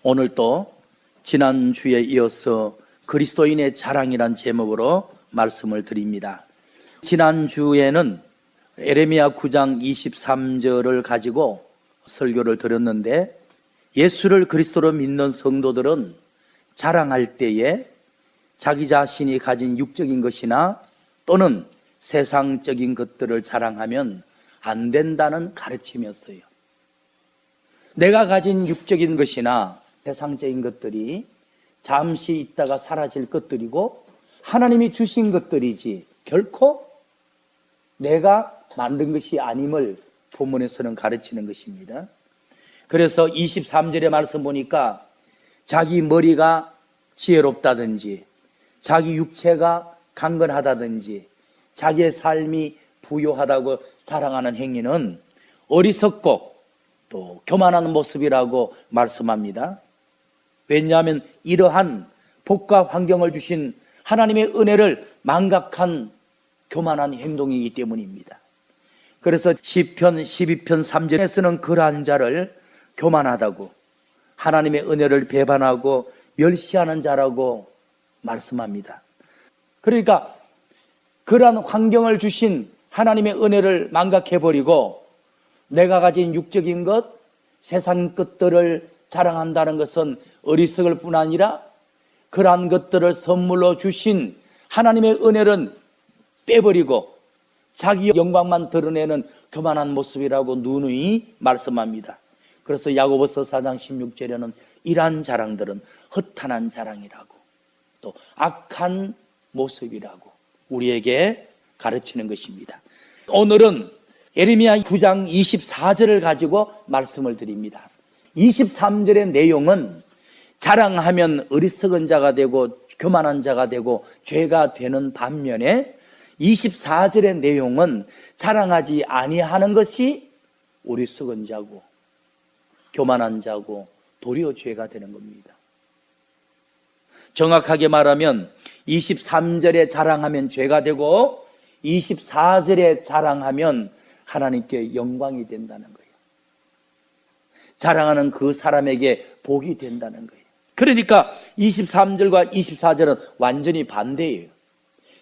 오늘 또 지난주에 이어서 그리스도인의 자랑이란 제목으로 말씀을 드립니다. 지난주에는 에레미야 9장 23절을 가지고 설교를 드렸는데, 예수를 그리스도로 믿는 성도들은 자랑할 때에 자기 자신이 가진 육적인 것이나 또는 세상적인 것들을 자랑하면 안 된다는 가르침이었어요. 내가 가진 육적인 것이나 세상적인 것들이 잠시 있다가 사라질 것들이고 하나님이 주신 것들이지 결코 내가 만든 것이 아님을 본문에서는 가르치는 것입니다. 그래서 23절의 말씀 보니까 자기 머리가 지혜롭다든지 자기 육체가 강건하다든지 자기의 삶이 부요하다고 자랑하는 행위는 어리석고 또 교만한 모습이라고 말씀합니다. 왜냐하면 이러한 복과 환경을 주신 하나님의 은혜를 망각한 교만한 행동이기 때문입니다. 그래서 시편 12편 3절에서는 그러한 자를 교만하다고, 하나님의 은혜를 배반하고 멸시하는 자라고 말씀합니다. 그러니까 그러한 환경을 주신 하나님의 은혜를 망각해버리고 내가 가진 육적인 것, 세상 것들을 자랑한다는 것은 어리석을 뿐 아니라 그러한 것들을 선물로 주신 하나님의 은혜는 빼버리고 자기 영광만 드러내는 교만한 모습이라고 누누이 말씀합니다. 그래서 야고보서 4장 16절에는 이러한 자랑들은 허탄한 자랑이라고, 또 악한 모습이라고 우리에게 가르치는 것입니다. 오늘은 에레미야 9장 24절을 가지고 말씀을 드립니다. 23절의 내용은 자랑하면 어리석은 자가 되고 교만한 자가 되고 죄가 되는 반면에 24절의 내용은 자랑하지 아니하는 것이 어리석은 자고 교만한 자고 도리어 죄가 되는 겁니다. 정확하게 말하면 23절에 자랑하면 죄가 되고 24절에 자랑하면 하나님께 영광이 된다는 거예요. 자랑하는 그 사람에게 복이 된다는 거예요. 그러니까 23절과 24절은 완전히 반대예요.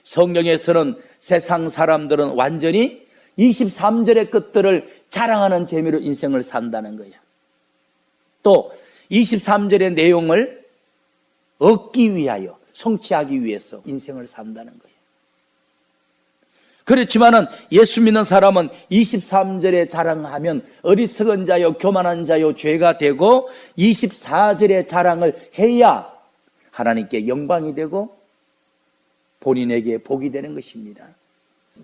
성경에서는 세상 사람들은 완전히 23절의 것들을 자랑하는 재미로 인생을 산다는 거예요. 또 23절의 내용을 얻기 위하여, 성취하기 위해서 인생을 산다는 거예요. 그렇지만은 예수 믿는 사람은 23절에 자랑하면 어리석은 자요 교만한 자요 죄가 되고 24절의 자랑을 해야 하나님께 영광이 되고 본인에게 복이 되는 것입니다.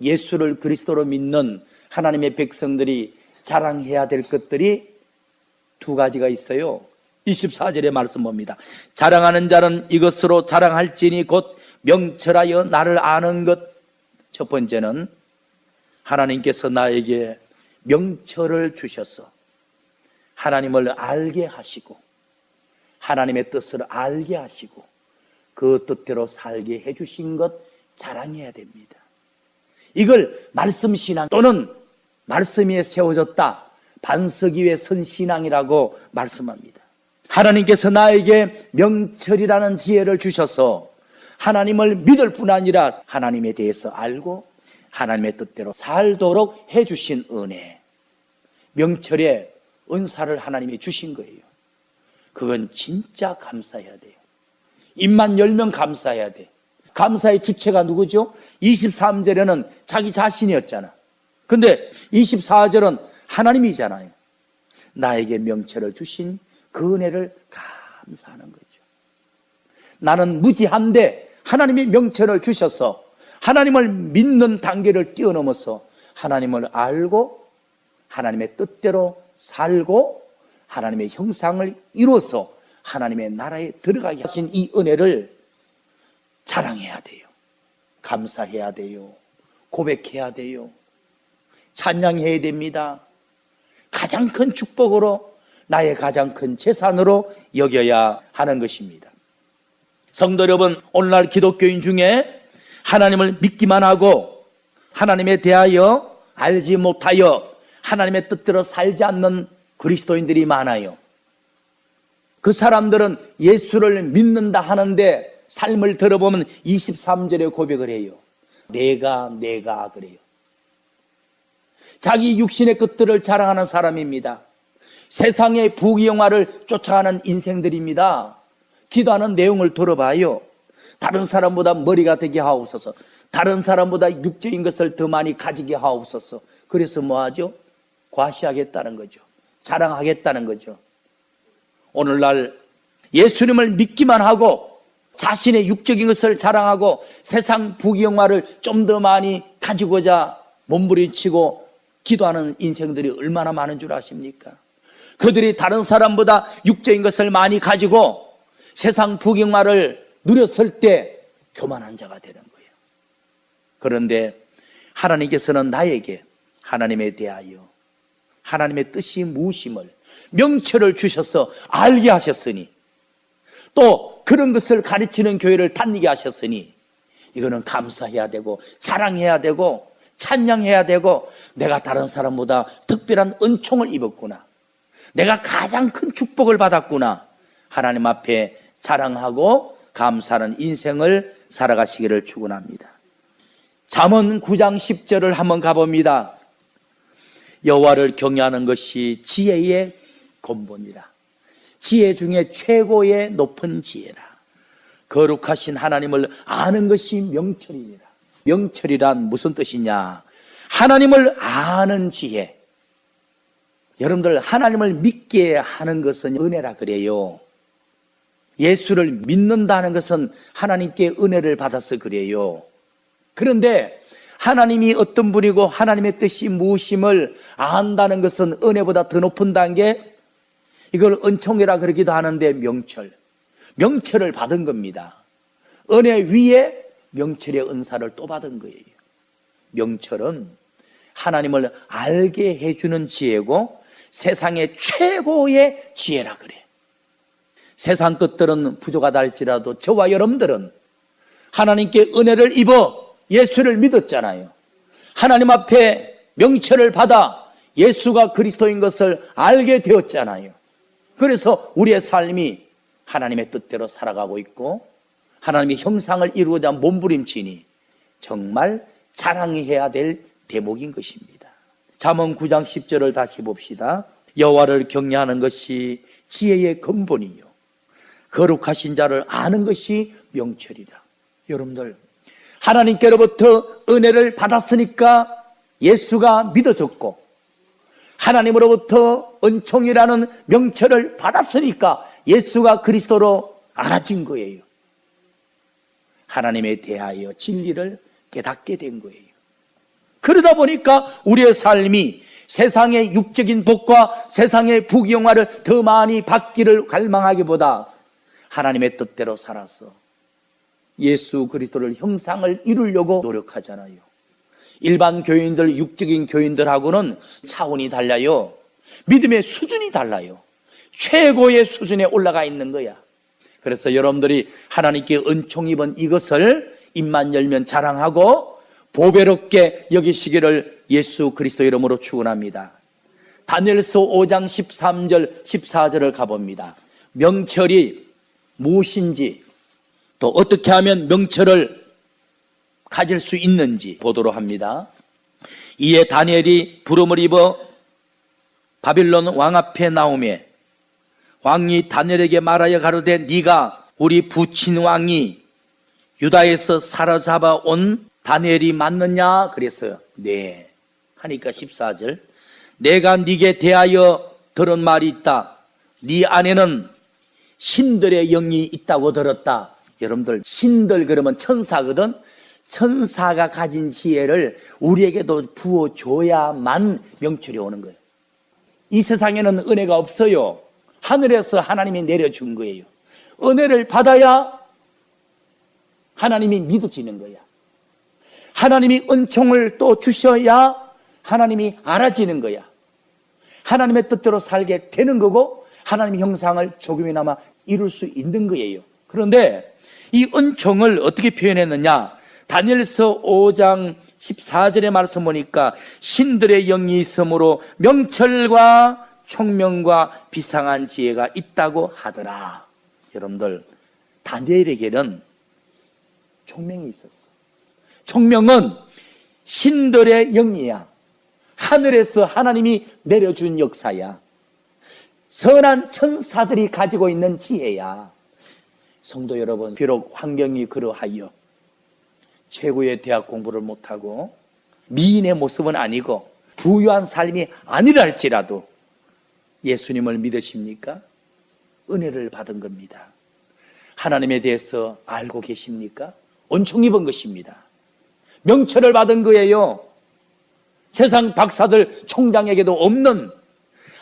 예수를 그리스도로 믿는 하나님의 백성들이 자랑해야 될 것들이 두 가지가 있어요. 24절의 말씀 봅니다. 자랑하는 자는 이것으로 자랑할지니 곧 명철하여 나를 아는 것. 첫 번째는 하나님께서 나에게 명철을 주셔서 하나님을 알게 하시고 하나님의 뜻을 알게 하시고 그 뜻대로 살게 해주신 것 자랑해야 됩니다. 이걸 말씀신앙 또는 말씀 위에 세워졌다, 반석 위에 선 신앙이라고 말씀합니다. 하나님께서 나에게 명철이라는 지혜를 주셔서 하나님을 믿을 뿐 아니라 하나님에 대해서 알고 하나님의 뜻대로 살도록 해주신 은혜, 명철의 은사를 하나님이 주신 거예요. 그건 진짜 감사해야 돼요. 입만 열면 감사해야 돼. 감사의 주체가 누구죠? 23절에는 자기 자신이었잖아. 근데 24절은 하나님이잖아요. 나에게 명철을 주신 그 은혜를 감사하는 거죠. 나는 무지한데 하나님이 명철을 주셔서 하나님을 믿는 단계를 뛰어넘어서 하나님을 알고 하나님의 뜻대로 살고 하나님의 형상을 이루어서 하나님의 나라에 들어가게 하신 이 은혜를 자랑해야 돼요. 감사해야 돼요. 고백해야 돼요. 찬양해야 됩니다. 가장 큰 축복으로, 나의 가장 큰 재산으로 여겨야 하는 것입니다. 성도 여러분, 오늘날 기독교인 중에 하나님을 믿기만 하고 하나님에 대하여 알지 못하여 하나님의 뜻대로 살지 않는 그리스도인들이 많아요. 그 사람들은 예수를 믿는다 하는데 삶을 들어보면 23절에 고백을 해요. 내가 그래요. 자기 육신의 것들을 자랑하는 사람입니다. 세상의 부귀영화를 쫓아가는 인생들입니다. 기도하는 내용을 들어봐요. 다른 사람보다 머리가 되게 하옵소서. 다른 사람보다 육적인 것을 더 많이 가지게 하옵소서. 그래서 뭐하죠? 과시하겠다는 거죠. 자랑하겠다는 거죠. 오늘날 예수님을 믿기만 하고 자신의 육적인 것을 자랑하고 세상 부귀영화를 좀 더 많이 가지고자 몸부림치고 기도하는 인생들이 얼마나 많은 줄 아십니까? 그들이 다른 사람보다 육적인 것을 많이 가지고 세상 부귀영화를 누렸을 때 교만한 자가 되는 거예요. 그런데 하나님께서는 나에게 하나님에 대하여 하나님의 뜻이 무엇임을 명철을 주셔서 알게 하셨으니, 또 그런 것을 가르치는 교회를 다니게 하셨으니 이거는 감사해야 되고 자랑해야 되고 찬양해야 되고, 내가 다른 사람보다 특별한 은총을 입었구나, 내가 가장 큰 축복을 받았구나, 하나님 앞에 자랑하고 감사하는 인생을 살아가시기를 축원합니다. 잠언 9장 10절을 한번 가봅니다. 여호와를 경외하는 것이 지혜의 근본이라. 지혜 중에 최고의 높은 지혜라. 거룩하신 하나님을 아는 것이 명철이니라. 명철이란 무슨 뜻이냐? 하나님을 아는 지혜. 여러분들, 하나님을 믿게 하는 것은 은혜라 그래요. 예수를 믿는다는 것은 하나님께 은혜를 받아서 그래요. 그런데 하나님이 어떤 분이고 하나님의 뜻이 무엇임을 안다는 것은 은혜보다 더 높은 단계, 이걸 은총이라 그러기도 하는데 명철을 받은 겁니다. 은혜 위에 명철의 은사를 또 받은 거예요. 명철은 하나님을 알게 해주는 지혜고 세상의 최고의 지혜라 그래. 세상 것들은 부족하다 할지라도 저와 여러분들은 하나님께 은혜를 입어 예수를 믿었잖아요. 하나님 앞에 명철을 받아 예수가 그리스도인 것을 알게 되었잖아요. 그래서 우리의 삶이 하나님의 뜻대로 살아가고 있고 하나님의 형상을 이루고자 몸부림치니 정말 자랑해야 될 대목인 것입니다. 잠언 9장 10절을 다시 봅시다. 여호와를 경외하는 것이 지혜의 근본이요 거룩하신 자를 아는 것이 명철이라. 여러분들, 하나님께로부터 은혜를 받았으니까 예수가 믿어졌고, 하나님으로부터 은총이라는 명철을 받았으니까 예수가 그리스도로 알아진 거예요. 하나님에 대하여 진리를 깨닫게 된 거예요. 그러다 보니까 우리의 삶이 세상의 육적인 복과 세상의 부귀영화를 더 많이 받기를 갈망하기보다 하나님의 뜻대로 살아서 예수 그리스도를 형상을 이루려고 노력하잖아요. 일반 교인들, 육적인 교인들하고는 차원이 달라요. 믿음의 수준이 달라요. 최고의 수준에 올라가 있는 거야. 그래서 여러분들이 하나님께 은총 입은 이것을 입만 열면 자랑하고 보배롭게 여기시기를 예수 그리스도 이름으로 축원합니다. 다니엘서 5장 13절 14절을 가봅니다. 명철이 무엇인지, 또 어떻게 하면 명철을 가질 수 있는지 보도록 합니다. 이에 다니엘이 부름을 입어 바빌론 왕 앞에 나오매 왕이 다니엘에게 말하여 가로되 네가 우리 부친 왕이 유다에서 사로잡아 온 다니엘이 맞느냐 그랬어요. 네 하니까 14절 내가 네게 대하여 들은 말이 있다. 네 안에는 신들의 영이 있다고 들었다. 여러분들, 신들 그러면 천사거든. 천사가 가진 지혜를 우리에게도 부어줘야만 명철이 오는 거예요. 이 세상에는 은혜가 없어요. 하늘에서 하나님이 내려준 거예요. 은혜를 받아야 하나님이 믿어지는 거야. 하나님이 은총을 또 주셔야 하나님이 알아지는 거야. 하나님의 뜻대로 살게 되는 거고 하나님의 형상을 조금이나마 이룰 수 있는 거예요. 그런데 이 은총을 어떻게 표현했느냐? 다니엘서 5장 14절의 말씀 보니까 신들의 영이 있으므로 명철과 총명과 비상한 지혜가 있다고 하더라. 여러분들, 다니엘에게는 총명이 있었어. 총명은 신들의 영이야. 하늘에서 하나님이 내려준 역사야. 선한 천사들이 가지고 있는 지혜야. 성도 여러분, 비록 환경이 그러하여 최고의 대학 공부를 못하고 미인의 모습은 아니고 부유한 삶이 아니라 할지라도 예수님을 믿으십니까? 은혜를 받은 겁니다. 하나님에 대해서 알고 계십니까? 은총 입은 것입니다. 명철을 받은 거예요. 세상 박사들 총장에게도 없는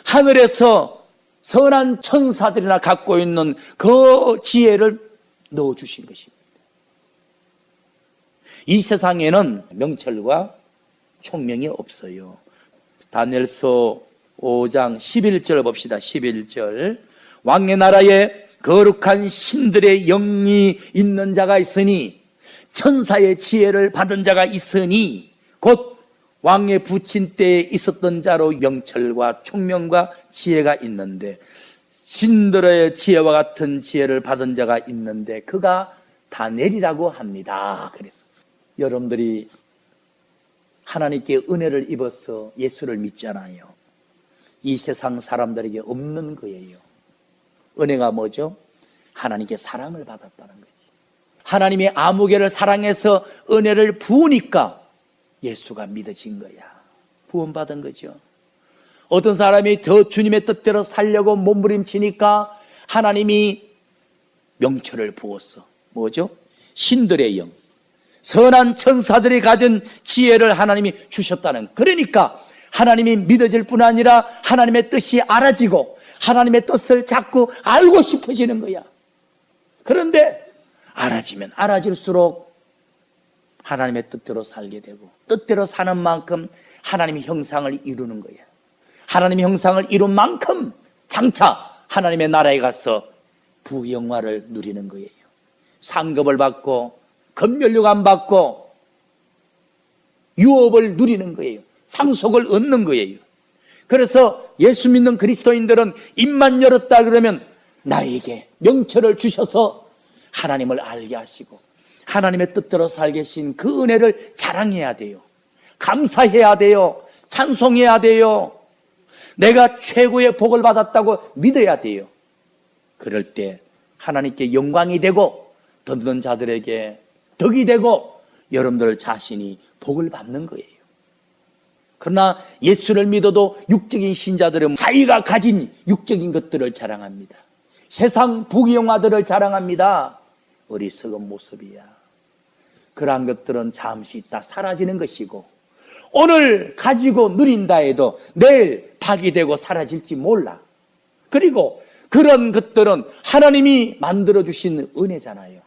하늘에서 선한 천사들이나 갖고 있는 그 지혜를 넣어주신 것입니다. 이 세상에는 명철과 총명이 없어요. 다니엘서 5장 11절 봅시다. 11절. 왕의 나라에 거룩한 신들의 영이 있는 자가 있으니 천사의 지혜를 받은 자가 있으니 곧 왕의 부친 때에 있었던 자로 명철과 총명과 지혜가 있는데 신들의 지혜와 같은 지혜를 받은 자가 있는데 그가 다니엘이라고 합니다. 그래서 여러분들이 하나님께 은혜를 입어서 예수를 믿잖아요. 이 세상 사람들에게 없는 거예요. 은혜가 뭐죠? 하나님께 사랑을 받았다는 거지. 하나님이 아무개를 사랑해서 은혜를 부으니까 예수가 믿어진 거야. 구원받은 거죠. 어떤 사람이 더 주님의 뜻대로 살려고 몸부림치니까 하나님이 명철을 부었어. 뭐죠? 신들의 영, 선한 천사들이 가진 지혜를 하나님이 주셨다는. 그러니까 하나님이 믿어질 뿐 아니라 하나님의 뜻이 알아지고 하나님의 뜻을 자꾸 알고 싶어지는 거야. 그런데 알아지면 알아질수록 하나님의 뜻대로 살게 되고 뜻대로 사는 만큼 하나님의 형상을 이루는 거야. 하나님의 형상을 이룬 만큼 장차 하나님의 나라에 가서 부영화를 누리는 거예요. 상급을 받고 건면료감 받고 유업을 누리는 거예요. 상속을 얻는 거예요. 그래서 예수 믿는 그리스도인들은 입만 열었다 그러면 나에게 명철을 주셔서 하나님을 알게 하시고 하나님의 뜻대로 살게 하신 그 은혜를 자랑해야 돼요. 감사해야 돼요. 찬송해야 돼요. 내가 최고의 복을 받았다고 믿어야 돼요. 그럴 때 하나님께 영광이 되고 듣는 자들에게 덕이 되고 여러분들 자신이 복을 받는 거예요. 그러나 예수를 믿어도 육적인 신자들은 자기가 가진 육적인 것들을 자랑합니다. 세상 부귀영화들을 자랑합니다. 어리석은 모습이야. 그러한 것들은 잠시 있다 사라지는 것이고 오늘 가지고 누린다 해도 내일 파괴되고 사라질지 몰라. 그리고 그런 것들은 하나님이 만들어주신 은혜잖아요.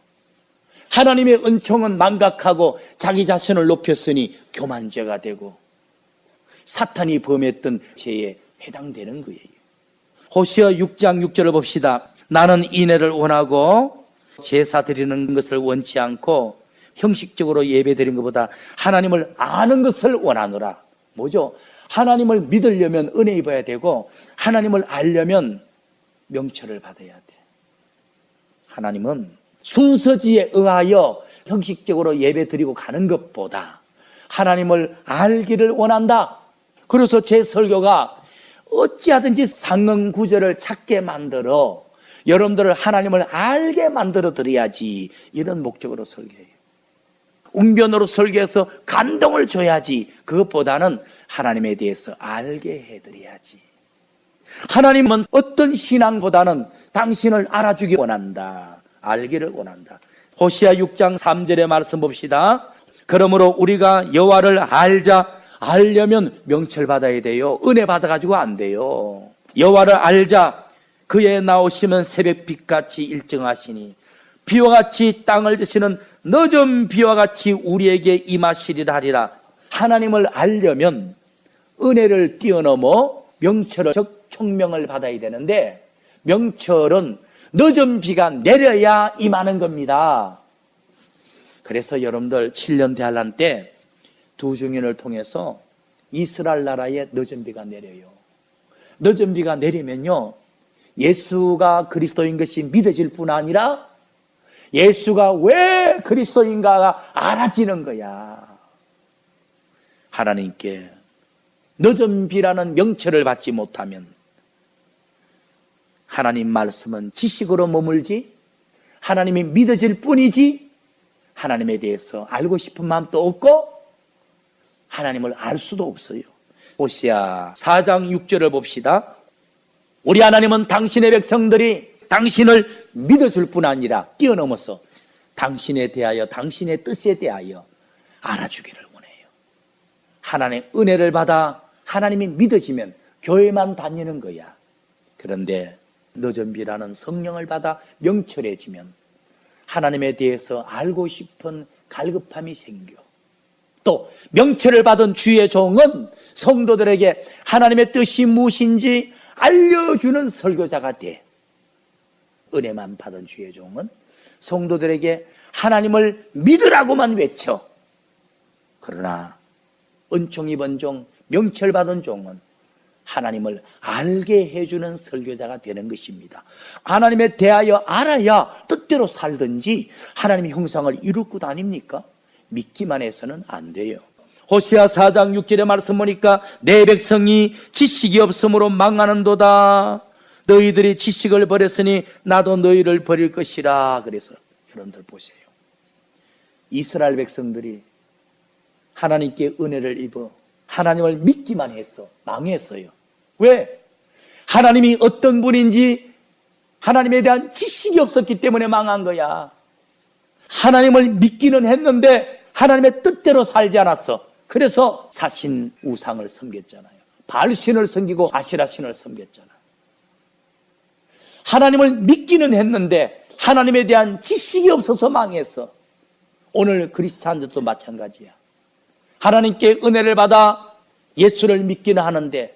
하나님의 은총은 망각하고 자기 자신을 높였으니 교만죄가 되고 사탄이 범했던 죄에 해당되는 거예요. 호시아 6장 6절을 봅시다. 나는 인애를 원하고 제사 드리는 것을 원치 않고 형식적으로 예배 드리는 것보다 하나님을 아는 것을 원하노라. 뭐죠? 하나님을 믿으려면 은혜 입어야 되고 하나님을 알려면 명철을 받아야 돼. 하나님은 순서지에 응하여 형식적으로 예배 드리고 가는 것보다 하나님을 알기를 원한다. 그래서 제 설교가 어찌하든지 상응 구절을 찾게 만들어 여러분들을 하나님을 알게 만들어 드려야지, 이런 목적으로 설교해요. 웅변으로 설교해서 감동을 줘야지, 그것보다는 하나님에 대해서 알게 해드려야지. 하나님은 어떤 신앙보다는 당신을 알아주기 원한다, 알기를 원한다. 호시아 6장 3절의 말씀 봅시다. 그러므로 우리가 여호와를 알려면 명철 받아야 돼요. 은혜 받아가지고 안 돼요. 여호와를 알자. 그의 나오시면 새벽빛같이 일정하시니 비와 같이 땅을 드시는 늦은 비와 같이 우리에게 임하시리라 하리라. 하나님을 알려면 은혜를 뛰어넘어 명철을, 즉 총명을 받아야 되는데 명철은 늦은 비가 내려야 임하는 겁니다. 그래서 여러분들 7년 대환란 때 두 증인을 통해서 이스라엘 나라에 늦은 비가 내려요. 늦은 비가 내리면요, 예수가 그리스도인 것이 믿어질 뿐 아니라 예수가 왜 그리스도인가가 알아지는 거야. 하나님께 늦은 비라는 명철을 받지 못하면 하나님 말씀은 지식으로 머물지, 하나님이 믿어질 뿐이지 하나님에 대해서 알고 싶은 마음도 없고 하나님을 알 수도 없어요. 호세아 4장 6절을 봅시다. 우리 하나님은 당신의 백성들이 당신을 믿어줄 뿐 아니라 뛰어넘어서 당신에 대하여, 당신의 뜻에 대하여 알아주기를 원해요. 하나님의 은혜를 받아 하나님이 믿어지면 교회만 다니는 거야. 그런데 늦은 비라는 성령을 받아 명철해지면 하나님에 대해서 알고 싶은 갈급함이 생겨. 또 명철을 받은 주의 종은 성도들에게 하나님의 뜻이 무엇인지 알려주는 설교자가 돼. 은혜만 받은 주의 종은 성도들에게 하나님을 믿으라고만 외쳐. 그러나 은총 입은 종, 명철 받은 종은 하나님을 알게 해주는 설교자가 되는 것입니다. 하나님에 대하여 알아야 뜻대로 살든지 하나님의 형상을 이룰 것 아닙니까? 믿기만 해서는 안 돼요. 호세아 4장 6절의 말씀 보니까 내 백성이 지식이 없으므로 망하는도다. 너희들이 지식을 버렸으니 나도 너희를 버릴 것이라. 그래서 여러분들 보세요. 이스라엘 백성들이 하나님께 은혜를 입어 하나님을 믿기만 해서 망했어요. 왜? 하나님이 어떤 분인지 하나님에 대한 지식이 없었기 때문에 망한 거야. 하나님을 믿기는 했는데 하나님의 뜻대로 살지 않았어. 그래서 사신 우상을 섬겼잖아요. 바알신을 섬기고 아시라신을 섬겼잖아. 하나님을 믿기는 했는데 하나님에 대한 지식이 없어서 망했어. 오늘 그리스도인들도 마찬가지야. 하나님께 은혜를 받아 예수를 믿기는 하는데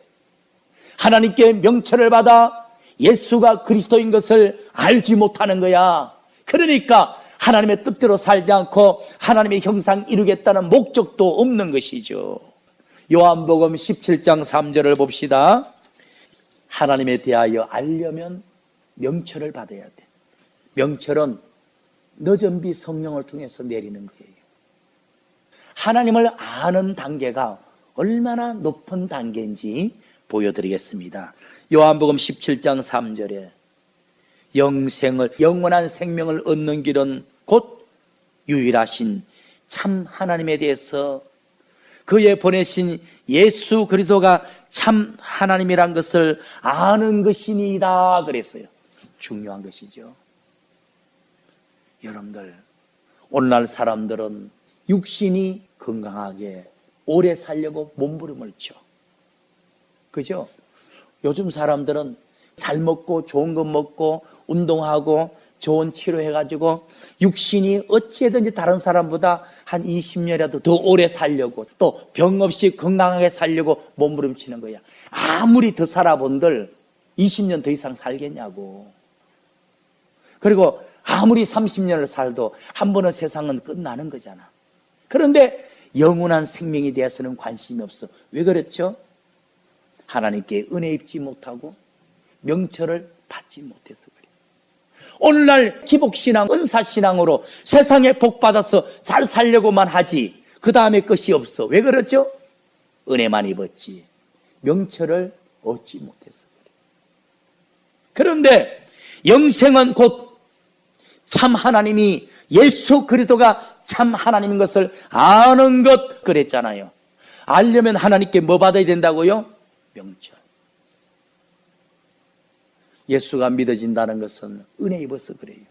하나님께 명철을 받아 예수가 그리스도인 것을 알지 못하는 거야. 그러니까 하나님의 뜻대로 살지 않고 하나님의 형상 이루겠다는 목적도 없는 것이죠. 요한복음 17장 3절을 봅시다. 하나님에 대하여 알려면 명철을 받아야 돼. 명철은 늦은 비 성령을 통해서 내리는 거예요. 하나님을 아는 단계가 얼마나 높은 단계인지 보여드리겠습니다. 요한복음 17장 3절에 영원한 생명을 얻는 길은 곧 유일하신 참 하나님에 대해서 그의 보내신 예수 그리스도가 참 하나님이란 것을 아는 것이니이다 그랬어요. 중요한 것이죠. 여러분들, 오늘날 사람들은 육신이 건강하게 오래 살려고 몸부림을 쳐. 그죠? 요즘 사람들은 잘 먹고 좋은 것 먹고 운동하고 좋은 치료해가지고 육신이 어찌든지 다른 사람보다 한 20년이라도 더 오래 살려고 또 병 없이 건강하게 살려고 몸부림치는 거야. 아무리 더 살아본들 20년 더 이상 살겠냐고. 그리고 아무리 30년을 살도 한 번은 세상은 끝나는 거잖아. 그런데 영원한 생명에 대해서는 관심이 없어. 왜 그렇죠? 하나님께 은혜 입지 못하고 명철을 받지 못해서 그래. 오늘날 기복신앙, 은사신앙으로 세상에 복받아서 잘 살려고만 하지 그 다음에 것이 없어. 왜 그렇죠? 은혜만 입었지 명철을 얻지 못해서 그래. 그런데 영생은 곧 참 하나님이 예수 그리스도가 참 하나님인 것을 아는 것 그랬잖아요. 알려면 하나님께 뭐 받아야 된다고요? 명철. 예수가 믿어진다는 것은 은혜 입어서 그래요.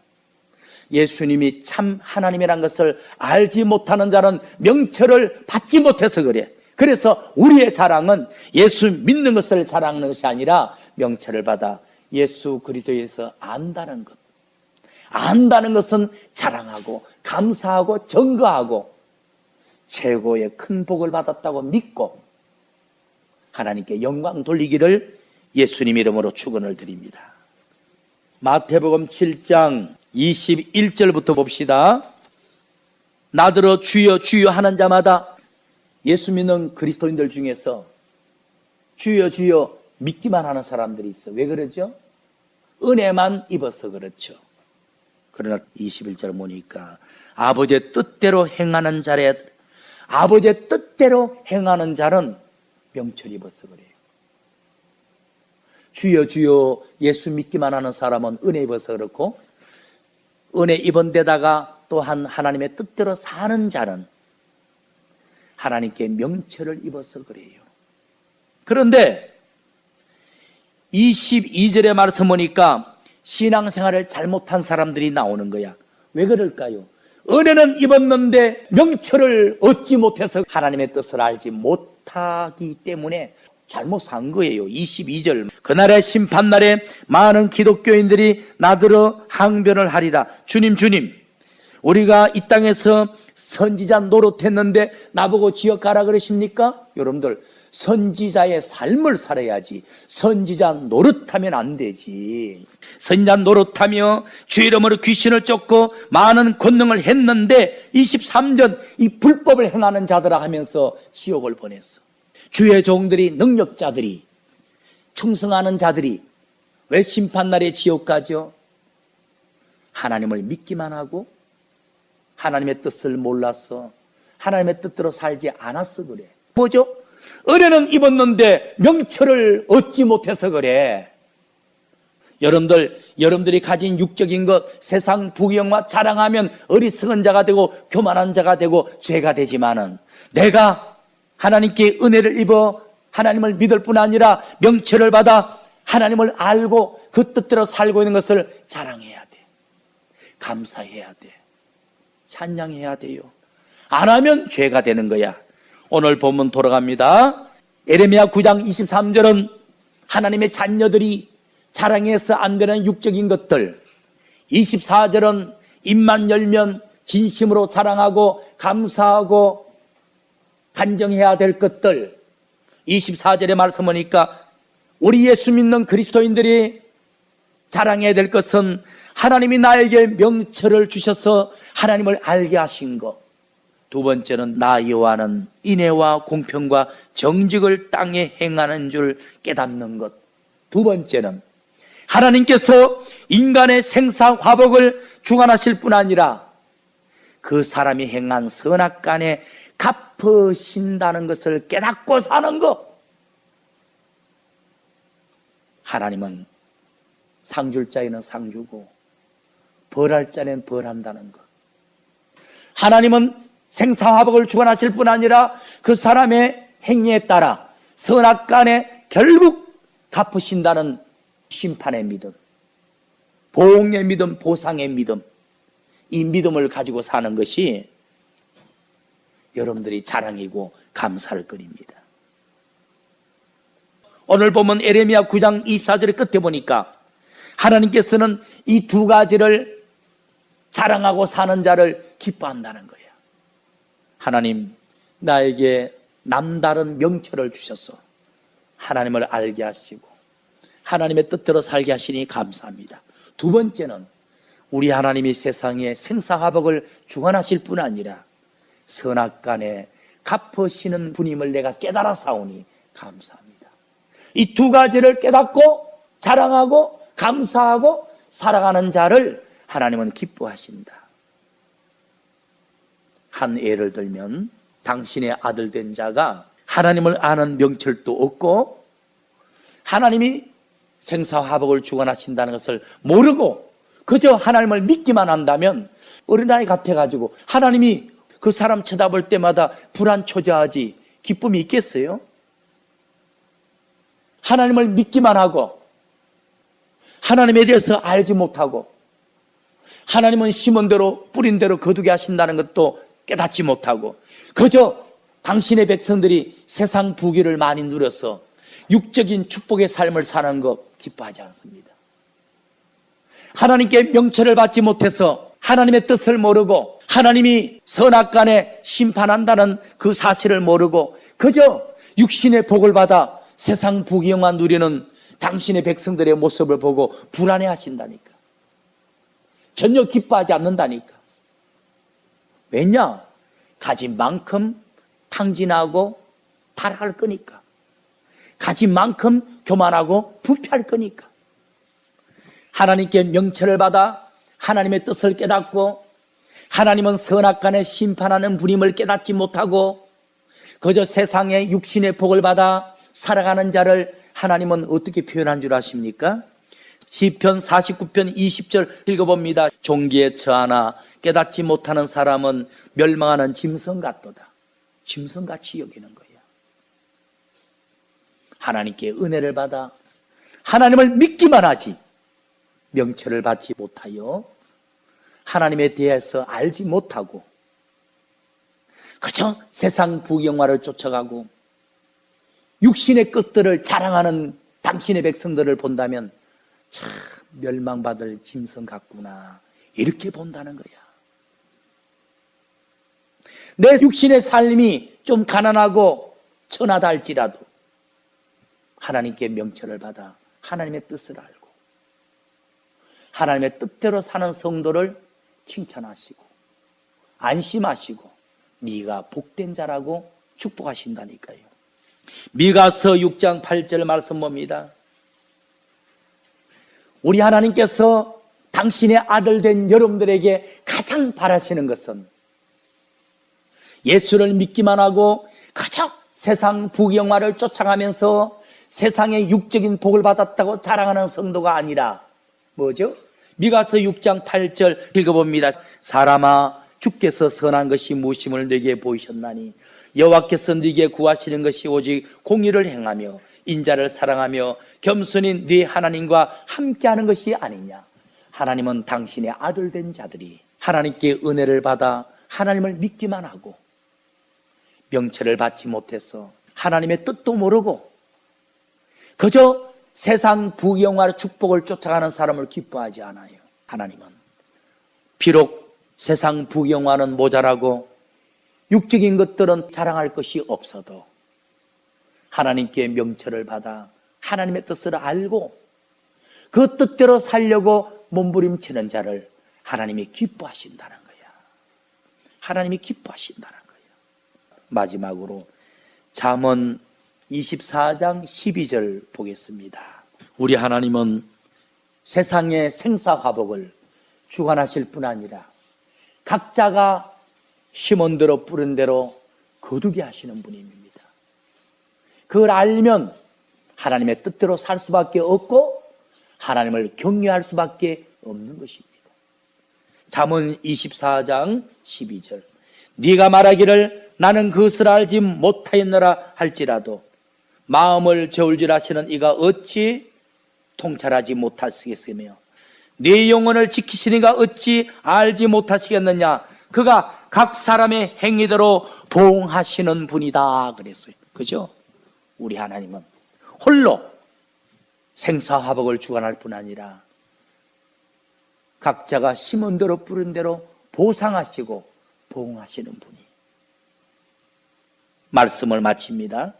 예수님이 참 하나님이란 것을 알지 못하는 자는 명철을 받지 못해서 그래. 그래서 우리의 자랑은 예수 믿는 것을 자랑하는 것이 아니라 명철을 받아 예수 그리스도에서 안다는 것. 안다는 것은 자랑하고 감사하고 증거하고 최고의 큰 복을 받았다고 믿고 하나님께 영광 돌리기를 예수님 이름으로 축원을 드립니다. 마태복음 7장 21절부터 봅시다. 나더러 주여 주여 하는 자마다 예수 믿는 그리스도인들 중에서 주여 주여 믿기만 하는 사람들이 있어. 왜 그러죠? 은혜만 입어서 그렇죠. 그러나 21절 보니까 아버지의 뜻대로 행하는 자래, 아버지의 뜻대로 행하는 자는 명철 입어서 그래요. 주여 주여 예수 믿기만 하는 사람은 은혜 입어서 그렇고, 은혜 입은 데다가 또한 하나님의 뜻대로 사는 자는 하나님께 명철을 입어서 그래요. 그런데 22절의 말씀 보니까 신앙생활을 잘못한 사람들이 나오는 거야. 왜 그럴까요? 은혜는 입었는데 명철을 얻지 못해서 하나님의 뜻을 알지 못하기 때문에 잘못 산 거예요. 22절, 그날의 심판날에 많은 기독교인들이 나더러 항변을 하리라. 주님 주님, 우리가 이 땅에서 선지자 노릇했는데 나보고 지옥 가라 그러십니까? 여러분들, 선지자의 삶을 살아야지 선지자 노릇하면 안 되지. 선지자 노릇하며 주 이름으로 귀신을 쫓고 많은 권능을 했는데 23년 이 불법을 행하는 자들아 하면서 지옥을 보냈어. 주의 종들이, 능력자들이, 충성하는 자들이 왜 심판날에 지옥 가죠? 하나님을 믿기만 하고 하나님의 뜻을 몰라서 하나님의 뜻대로 살지 않았어 그래. 뭐죠? 은혜는 입었는데 명철을 얻지 못해서 그래. 여러분들이 가진 육적인 것, 세상 부귀영화 자랑하면 어리석은 자가 되고 교만한 자가 되고 죄가 되지만은, 내가 하나님께 은혜를 입어 하나님을 믿을 뿐 아니라 명철을 받아 하나님을 알고 그 뜻대로 살고 있는 것을 자랑해야 돼. 감사해야 돼. 찬양해야 돼요. 안 하면 죄가 되는 거야. 오늘 본문 돌아갑니다. 에레미야 9장 23절은 하나님의 자녀들이 자랑해서 안 되는 육적인 것들, 24절은 입만 열면 진심으로 자랑하고 감사하고 간정해야 될 것들, 24절의 말씀 보니까 우리 예수 믿는 그리스도인들이 자랑해야 될 것은 하나님이 나에게 명철을 주셔서 하나님을 알게 하신 것. 두 번째는 나 여호와는 인애와 공평과 정직을 땅에 행하는 줄 깨닫는 것. 두 번째는 하나님께서 인간의 생사화복을 주관하실 뿐 아니라 그 사람이 행한 선악간에 갚으신다는 것을 깨닫고 사는 것. 하나님은 상 줄 자에는 상 주고 벌할 자에는 벌한다는 것. 하나님은 생사화복을 주관하실 뿐 아니라 그 사람의 행위에 따라 선악간에 결국 갚으신다는 심판의 믿음, 보응의 믿음, 보상의 믿음, 이 믿음을 가지고 사는 것이 여러분들이 자랑이고 감사할 거리입니다. 오늘 보면 에레미야 9장 24절의 끝에 보니까 하나님께서는 이 두 가지를 자랑하고 사는 자를 기뻐한다는 거예요. 하나님, 나에게 남다른 명철을 주셔서 하나님을 알게 하시고 하나님의 뜻대로 살게 하시니 감사합니다. 두 번째는 우리 하나님이 세상에 생사화복을 주관하실 뿐 아니라 선악간에 갚으시는 분임을 내가 깨달아 사오니 감사합니다. 이 두 가지를 깨닫고 자랑하고 감사하고 살아가는 자를 하나님은 기뻐하신다. 한 예를 들면 당신의 아들 된 자가 하나님을 아는 명철도 없고 하나님이 생사화복을 주관하신다는 것을 모르고 그저 하나님을 믿기만 한다면 어린아이 같아가지고 하나님이 그 사람 쳐다볼 때마다 불안초조하지 기쁨이 있겠어요? 하나님을 믿기만 하고 하나님에 대해서 알지 못하고 하나님은 심은 대로 뿌린 대로 거두게 하신다는 것도 깨닫지 못하고 그저 당신의 백성들이 세상 부귀를 많이 누려서 육적인 축복의 삶을 사는 것 기뻐하지 않습니다. 하나님께 명철을 받지 못해서 하나님의 뜻을 모르고 하나님이 선악간에 심판한다는 그 사실을 모르고 그저 육신의 복을 받아 세상 부귀영화 누리는 당신의 백성들의 모습을 보고 불안해 하신다니까. 전혀 기뻐하지 않는다니까. 왜냐? 가진 만큼 탕진하고 타락할 거니까. 가진 만큼 교만하고 부패할 거니까. 하나님께 명철을 받아 하나님의 뜻을 깨닫고, 하나님은 선악간에 심판하는 분임을 깨닫지 못하고 그저 세상의 육신의 복을 받아 살아가는 자를 하나님은 어떻게 표현한 줄 아십니까? 시편 49편 20절 읽어봅니다. 종기에 처하나 깨닫지 못하는 사람은 멸망하는 짐승 같도다. 짐승같이 여기는 거예요. 하나님께 은혜를 받아 하나님을 믿기만 하지 명철을 받지 못하여 하나님에 대해서 알지 못하고 그저 세상 부경화를 쫓아가고 육신의 것들을 자랑하는 당신의 백성들을 본다면 참 멸망받을 짐승 같구나, 이렇게 본다는 거야. 내 육신의 삶이 좀 가난하고 천하다 할지라도 하나님께 명철을 받아 하나님의 뜻을 알고 하나님의 뜻대로 사는 성도를 칭찬하시고 안심하시고 네가 복된 자라고 축복하신다니까요. 미가서 6장 8절 말씀 봅니다. 우리 하나님께서 당신의 아들 된 여러분들에게 가장 바라시는 것은 예수를 믿기만 하고 가장 세상 부경화를 쫓아가면서 세상의 육적인 복을 받았다고 자랑하는 성도가 아니라 뭐죠? 미가서 6장 8절 읽어봅니다. 사람아, 주께서 선한 것이 무심을 네게 보이셨나니 여호와께서 네게 구하시는 것이 오직 공의를 행하며 인자를 사랑하며 겸손히 네 하나님과 함께하는 것이 아니냐. 하나님은 당신의 아들 된 자들이 하나님께 은혜를 받아 하나님을 믿기만 하고 명철을 받지 못해서 하나님의 뜻도 모르고 그저 세상 부경화의 축복을 쫓아가는 사람을 기뻐하지 않아요. 하나님은 비록 세상 부경화는 모자라고 육적인 것들은 자랑할 것이 없어도 하나님께 명철을 받아 하나님의 뜻을 알고 그 뜻대로 살려고 몸부림치는 자를 하나님이 기뻐하신다는 거야. 하나님이 기뻐하신다는 거야. 마지막으로 잠언 24장 12절 보겠습니다. 우리 하나님은 세상의 생사화복을 주관하실 뿐 아니라 각자가 심은 대로 뿌린 대로 거두게 하시는 분입니다. 그걸 알면 하나님의 뜻대로 살 수밖에 없고 하나님을 경외할 수밖에 없는 것입니다. 잠언 24장 12절 네가 말하기를 나는 그것을 알지 못하였노라 할지라도 마음을 저울질하시는 이가 어찌 통찰하지 못하시겠으며 네 영혼을 지키시니가 어찌 알지 못하시겠느냐. 그가 각 사람의 행위대로 보응하시는 분이다 그랬어요. 그죠? 우리 하나님은 홀로 생사화복을 주관할 뿐 아니라 각자가 심은 대로 뿌린 대로 보상하시고 보응하시는 분이. 말씀을 마칩니다.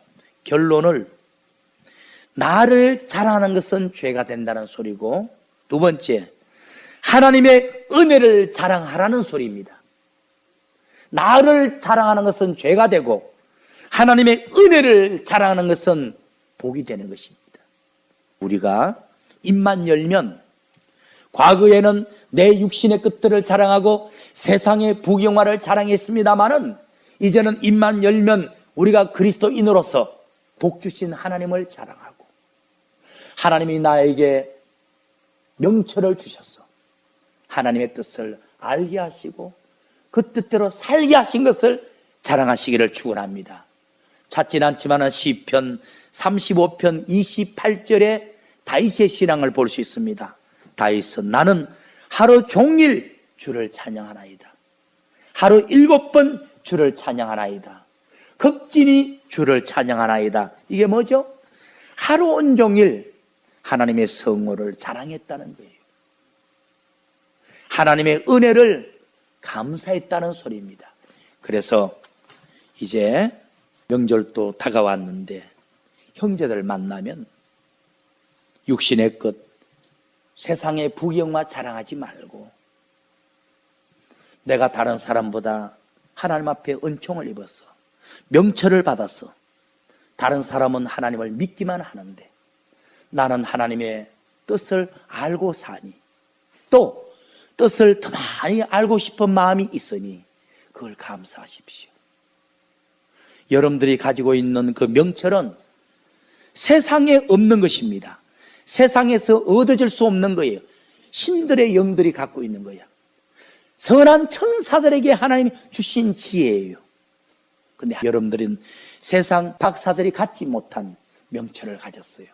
결론을 나를 자랑하는 것은 죄가 된다는 소리고, 두 번째 하나님의 은혜를 자랑하라는 소리입니다. 나를 자랑하는 것은 죄가 되고 하나님의 은혜를 자랑하는 것은 복이 되는 것입니다. 우리가 입만 열면 과거에는 내 육신의 것들을 자랑하고 세상의 부경화를 자랑했습니다마는 이제는 입만 열면 우리가 그리스도인으로서 복 주신 하나님을 자랑하고 하나님이 나에게 명철을 주셔서 하나님의 뜻을 알게 하시고 그 뜻대로 살게 하신 것을 자랑하시기를 축원합니다. 찾진 않지만 시편 35편 28절에 다윗의 신앙을 볼 수 있습니다. 다윗은 나는 하루 종일 주를 찬양하나이다. 하루 7번 주를 찬양하나이다. 극진히 주를 찬양하나이다. 이게 뭐죠? 하루 온종일 하나님의 성호를 자랑했다는 거예요. 하나님의 은혜를 감사했다는 소리입니다. 그래서 이제 명절도 다가왔는데 형제들 만나면 육신의 것, 세상의 부경화 자랑하지 말고 내가 다른 사람보다 하나님 앞에 은총을 입어서 명철을 받아서 다른 사람은 하나님을 믿기만 하는데 나는 하나님의 뜻을 알고 사니, 또 뜻을 더 많이 알고 싶은 마음이 있으니 그걸 감사하십시오. 여러분들이 가지고 있는 그 명철은 세상에 없는 것입니다. 세상에서 얻어질 수 없는 거예요. 신들의 영들이 갖고 있는 거야. 선한 천사들에게 하나님이 주신 지혜예요. 근데 여러분들은 세상 박사들이 갖지 못한 명철을 가졌어요.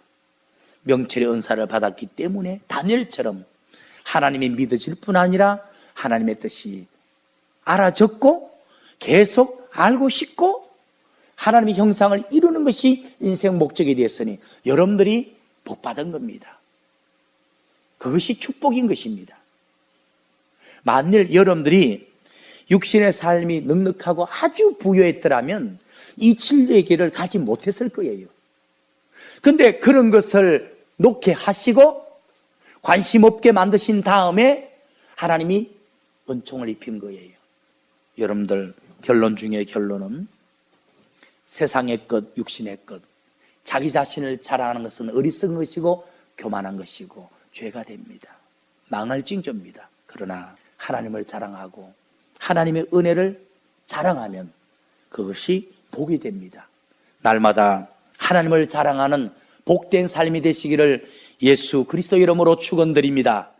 명철의 은사를 받았기 때문에 다니엘처럼 하나님이 믿어질 뿐 아니라 하나님의 뜻이 알아졌고 계속 알고 싶고 하나님의 형상을 이루는 것이 인생 목적이 되었으니 여러분들이 복 받은 겁니다. 그것이 축복인 것입니다. 만일 여러분들이 육신의 삶이 넉넉하고 아주 부유했더라면 이 진리의 길을 가지 못했을 거예요. 근데 그런 것을 놓게 하시고 관심 없게 만드신 다음에 하나님이 은총을 입힌 거예요. 여러분들 결론 중에 결론은 세상의 것, 육신의 것, 자기 자신을 자랑하는 것은 어리석은 것이고 교만한 것이고 죄가 됩니다. 망할 징조입니다. 그러나 하나님을 자랑하고 하나님의 은혜를 자랑하면 그것이 복이 됩니다. 날마다 하나님을 자랑하는 복된 삶이 되시기를 예수 그리스도 이름으로 축원드립니다.